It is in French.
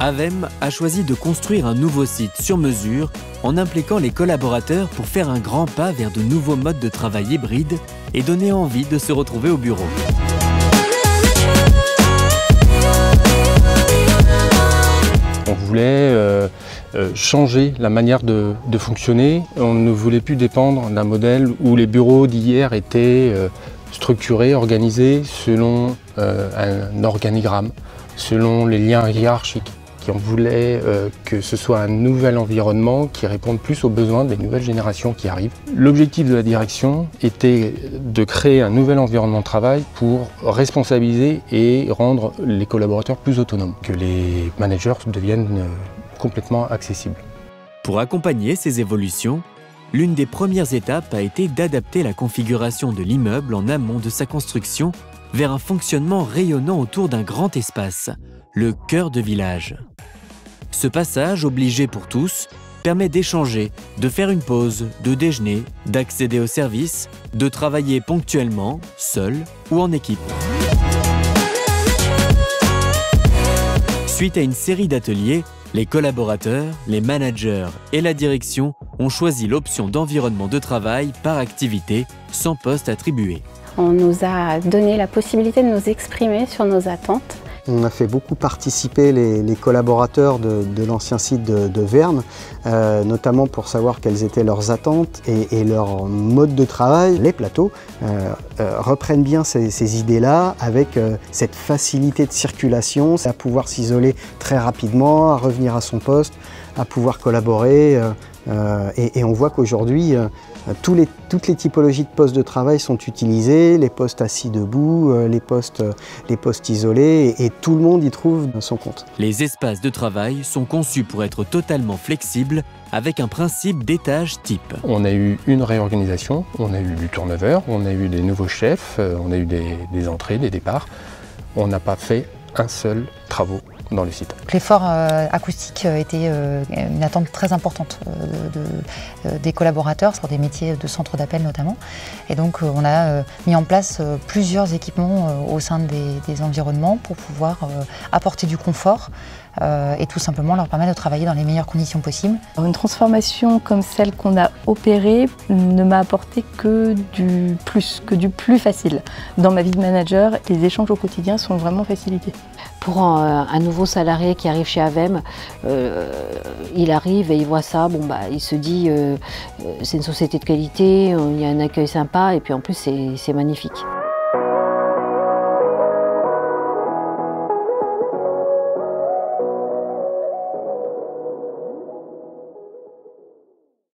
Avem a choisi de construire un nouveau site sur mesure en impliquant les collaborateurs pour faire un grand pas vers de nouveaux modes de travail hybrides et donner envie de se retrouver au bureau. On voulait changer la manière de fonctionner. On ne voulait plus dépendre d'un modèle où les bureaux d'hier étaient structurés, organisés selon un organigramme, selon les liens hiérarchiques. On voulait que ce soit un nouvel environnement qui réponde plus aux besoins des nouvelles générations qui arrivent. L'objectif de la direction était de créer un nouvel environnement de travail pour responsabiliser et rendre les collaborateurs plus autonomes, que les managers deviennent complètement accessibles. Pour accompagner ces évolutions, l'une des premières étapes a été d'adapter la configuration de l'immeuble en amont de sa construction vers un fonctionnement rayonnant autour d'un grand espace, le cœur de village. Ce passage, obligé pour tous, permet d'échanger, de faire une pause, de déjeuner, d'accéder aux services, de travailler ponctuellement, seul ou en équipe. Suite à une série d'ateliers, les collaborateurs, les managers et la direction ont choisi l'option d'environnement de travail par activité, sans poste attribué. On nous a donné la possibilité de nous exprimer sur nos attentes. On a fait beaucoup participer les collaborateurs de l'ancien site de Verne, notamment pour savoir quelles étaient leurs attentes et leur mode de travail. Les plateaux reprennent bien ces idées-là avec cette facilité de circulation, à pouvoir s'isoler très rapidement, à revenir à son poste, à pouvoir collaborer. Et on voit qu'aujourd'hui, toutes les typologies de postes de travail sont utilisées, les postes assis debout, les postes isolés, et tout le monde y trouve son compte. Les espaces de travail sont conçus pour être totalement flexibles avec un principe d'étage type. On a eu une réorganisation, on a eu du turnover, on a eu des nouveaux chefs, on a eu des entrées, des départs. On n'a pas fait un seul travaux dans le site. L'effort acoustique était une attente très importante des collaborateurs sur des métiers de centre d'appel notamment. Et donc on a mis en place plusieurs équipements au sein des environnements pour pouvoir apporter du confort et tout simplement leur permettre de travailler dans les meilleures conditions possibles. Une transformation comme celle qu'on a opérée ne m'a apporté que du plus facile. Dans ma vie de manager, les échanges au quotidien sont vraiment facilités. Pour un nouveau salarié qui arrive chez Avem, il arrive et il voit ça, il se dit c'est une société de qualité, il y a un accueil sympa et puis en plus c'est magnifique.